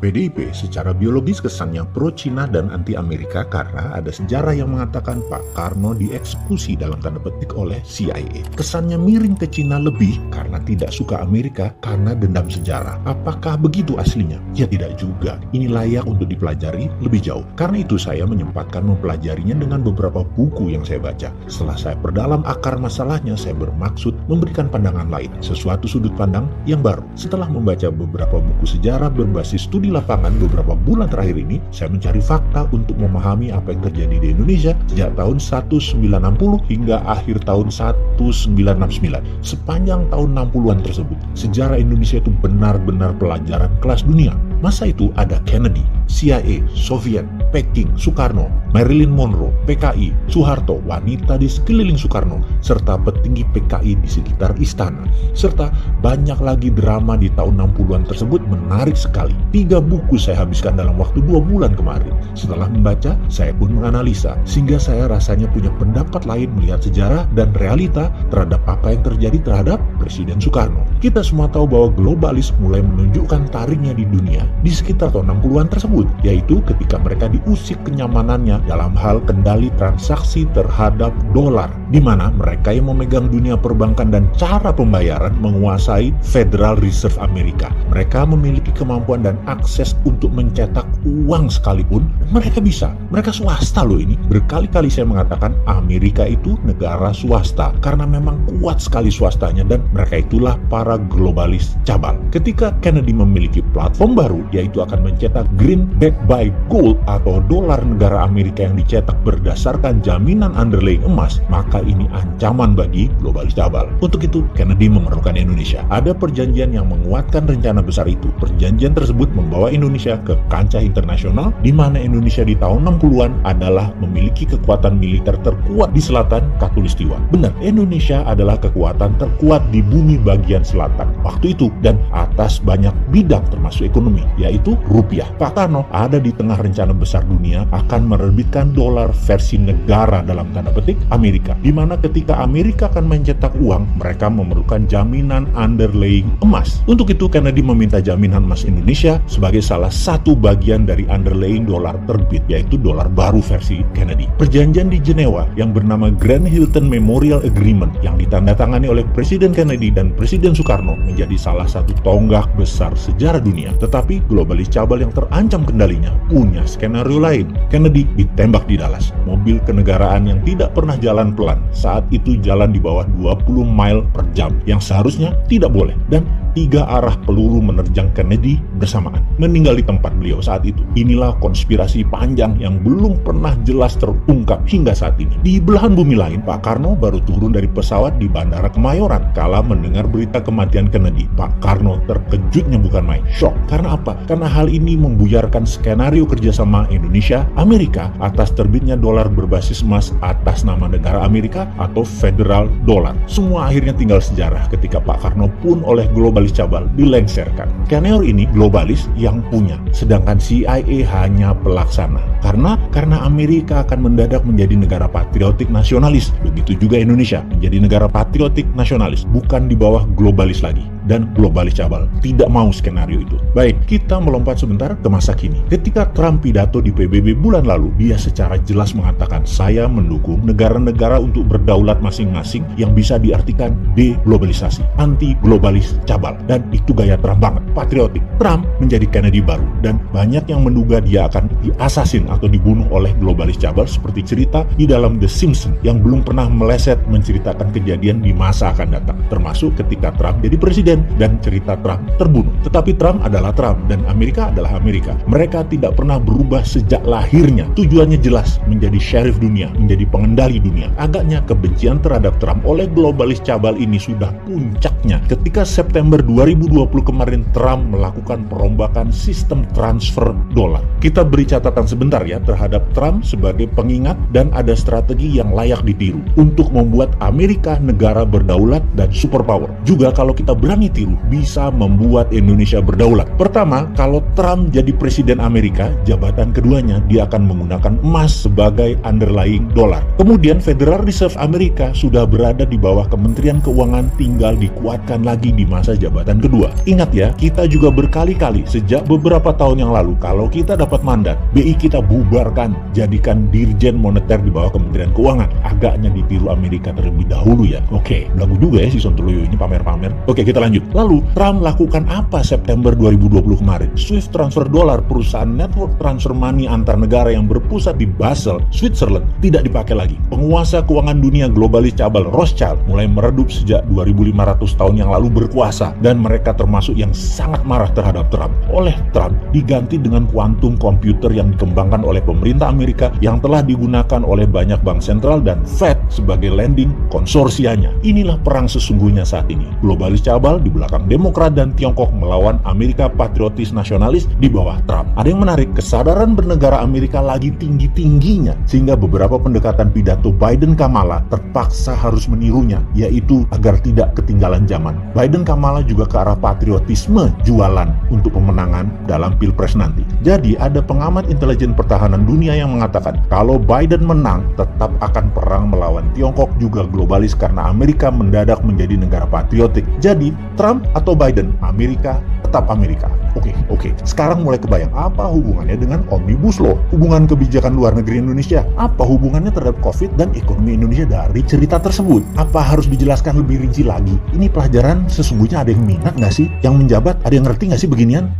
PDIP secara biologis kesannya pro-Cina dan anti-Amerika karena ada sejarah yang mengatakan Pak Karno dieksekusi dalam tanda petik oleh CIA. Kesannya miring ke Cina lebih karena tidak suka Amerika karena dendam sejarah. Apakah begitu aslinya? Ya tidak juga. Ini layak untuk dipelajari lebih jauh. Karena itu saya menyempatkan mempelajarinya dengan beberapa buku yang saya baca. Setelah saya perdalam akar masalahnya, saya bermaksud memberikan pandangan lain, sesuatu sudut pandang yang baru. Setelah membaca beberapa buku sejarah berbasis studi lapangan beberapa bulan terakhir ini, saya mencari fakta untuk memahami apa yang terjadi di Indonesia sejak tahun 1960 hingga akhir tahun 1969. Sepanjang tahun 60-an tersebut, sejarah Indonesia itu benar-benar pelajaran kelas dunia. Masa itu ada Kennedy, CIA, Soviet, Peking, Soekarno, Marilyn Monroe, PKI, Soeharto, wanita di sekeliling Soekarno, serta petinggi PKI di sekitar istana. Serta banyak lagi drama di tahun 60-an tersebut menarik sekali. 3 buku saya habiskan dalam waktu 2 bulan kemarin. Setelah membaca, saya pun menganalisa, sehingga saya rasanya punya pendapat lain melihat sejarah dan realita terhadap apa yang terjadi terhadap Presiden Soekarno. Kita semua tahu bahwa globalis mulai menunjukkan taringnya di dunia di sekitar tahun 60-an tersebut, yaitu ketika mereka diusik kenyamanannya dalam hal kendali transaksi terhadap dolar, di mana mereka yang memegang dunia perbankan dan cara pembayaran menguasai Federal Reserve Amerika. Mereka memiliki kemampuan dan akses untuk mencetak uang sekalipun mereka bisa. Mereka swasta loh ini. Berkali-kali saya mengatakan Amerika itu negara swasta karena memang kuat sekali swastanya, dan mereka itulah para globalis cabal. Ketika Kennedy memiliki platform baru, yaitu akan mencetak greenback by gold atau dolar negara Amerika yang dicetak berdasarkan jaminan underlying emas, maka ini ancaman bagi globalis cabal. Untuk itu, Kennedy memerlukan Indonesia. Ada perjanjian yang menguatkan rencana besar itu. Perjanjian tersebut membawa Indonesia ke kancah internasional, di mana Indonesia di tahun 60-an adalah memiliki kekuatan militer terkuat di selatan Khatulistiwa. Benar, Indonesia adalah kekuatan terkuat di bumi bagian selatan waktu itu dan atas banyak bidang termasuk ekonomi, yaitu rupiah. Pak Karno ada di tengah rencana besar dunia akan menerbitkan dolar versi negara dalam tanda petik Amerika, di mana ketika Amerika akan mencetak uang, mereka memerlukan jaminan underlying emas. Untuk itu Kennedy meminta jaminan emas Indonesia sebagai salah satu bagian dari underlying dolar terbit, yaitu dolar baru versi Kennedy. Perjanjian di Jenewa yang bernama Grand Hilton Memorial Agreement yang ditandatangani oleh Presiden Kennedy dan Presiden Soekarno menjadi salah satu tonggak besar sejarah dunia. Tetapi globalis cabal yang terancam kendalinya punya skenario lain. Kennedy ditembak di Dallas. Mobil kenegaraan yang tidak pernah jalan pelan saat itu jalan di bawah 20 mile per jam yang seharusnya tidak boleh, dan 3 arah peluru menerjang Kennedy bersamaan. Meninggal di tempat beliau saat itu. Inilah konspirasi panjang yang belum pernah jelas terungkap hingga saat ini. Di belahan bumi lain, Pak Karno baru turun dari pesawat di Bandara Kemayoran kala mendengar berita kematian Kennedy. Pak Karno terkejutnya bukan main, shock. Karena apa? Karena hal ini membuyarkan skenario kerjasama Indonesia-Amerika atas terbitnya dolar berbasis emas atas nama negara Amerika atau Federal Dollar. Semua akhirnya tinggal sejarah ketika Pak Karno pun oleh globalis cabal dilengsarkan. Skenario ini globalis yang punya, sedangkan CIA hanya pelaksana. Karena Amerika akan mendadak menjadi negara patriotik nasionalis. Begitu juga Indonesia menjadi negara patriotik nasionalis, bukan di bawah globalis lagi. Dan globalis cabal tidak mau skenario itu. Baik, kita melompat sebentar ke masa kini. Ketika Trump pidato di PBB bulan lalu, dia secara jelas mengatakan, saya mendukung negara-negara untuk berdaulat masing-masing yang bisa diartikan deglobalisasi, anti-globalis cabal. Dan itu gaya Trump banget, patriotik. Trump menjadi Kennedy baru, dan banyak yang menduga dia akan diasasin atau dibunuh oleh globalis cabal seperti cerita di dalam The Simpsons yang belum pernah meleset menceritakan kejadian di masa akan datang, termasuk ketika Trump jadi presiden dan cerita Trump terbunuh. Tetapi Trump adalah Trump dan Amerika adalah Amerika. Mereka tidak pernah berubah sejak lahirnya. Tujuannya jelas, menjadi sheriff dunia, menjadi pengendali dunia. Agaknya kebencian terhadap Trump oleh globalis cabal ini sudah puncaknya ketika September 2020 kemarin Trump melakukan perombakan sistem transfer dolar. Kita beri catatan sebentar ya terhadap Trump sebagai pengingat, dan ada strategi yang layak ditiru untuk membuat Amerika negara berdaulat dan superpower. Juga kalau kita berani kami tiru bisa membuat Indonesia berdaulat. Pertama, kalau Trump jadi presiden Amerika, jabatan keduanya dia akan menggunakan emas sebagai underlying dolar. Kemudian Federal Reserve Amerika sudah berada di bawah Kementerian Keuangan, tinggal dikuatkan lagi di masa jabatan kedua. Ingat ya, kita juga berkali-kali sejak beberapa tahun yang lalu, kalau kita dapat mandat, BI kita bubarkan, jadikan Dirjen Moneter di bawah Kementerian Keuangan. Agaknya ditiru Amerika terlebih dahulu ya. Oke, lagu juga ya si Sontoloyo ini pamer-pamer. Oke, kita lanjut. Lalu, Trump lakukan apa September 2020 kemarin? Swift transfer dolar, perusahaan network transfer money antar negara yang berpusat di Basel, Switzerland, tidak dipakai lagi. Penguasa keuangan dunia globalis cabal Rothschild mulai meredup sejak 2500 tahun yang lalu berkuasa, dan mereka termasuk yang sangat marah terhadap Trump. Oleh Trump, diganti dengan kuantum komputer yang dikembangkan oleh pemerintah Amerika yang telah digunakan oleh banyak bank sentral dan Fed sebagai lending konsorsianya. Inilah perang sesungguhnya saat ini. Globalis cabal di belakang Demokrat dan Tiongkok melawan Amerika patriotis nasionalis di bawah Trump. Ada yang menarik, kesadaran bernegara Amerika lagi tinggi-tingginya sehingga beberapa pendekatan pidato Biden-Kamala terpaksa harus menirunya, yaitu agar tidak ketinggalan zaman. Biden-Kamala juga ke arah patriotisme jualan untuk pemenangan dalam Pilpres nanti. Jadi ada pengamat intelijen pertahanan dunia yang mengatakan kalau Biden menang tetap akan perang melawan Tiongkok juga globalis karena Amerika mendadak menjadi negara patriotik. Jadi Trump atau Biden, Amerika tetap Amerika. Oke. Sekarang mulai kebayang apa hubungannya dengan Omnibus Law, hubungan kebijakan luar negeri Indonesia, apa hubungannya terhadap COVID dan ekonomi Indonesia dari cerita tersebut. Apa harus dijelaskan lebih rinci lagi? Ini pelajaran sesungguhnya ada yang minat nggak sih? Yang menjabat ada yang ngerti nggak sih beginian?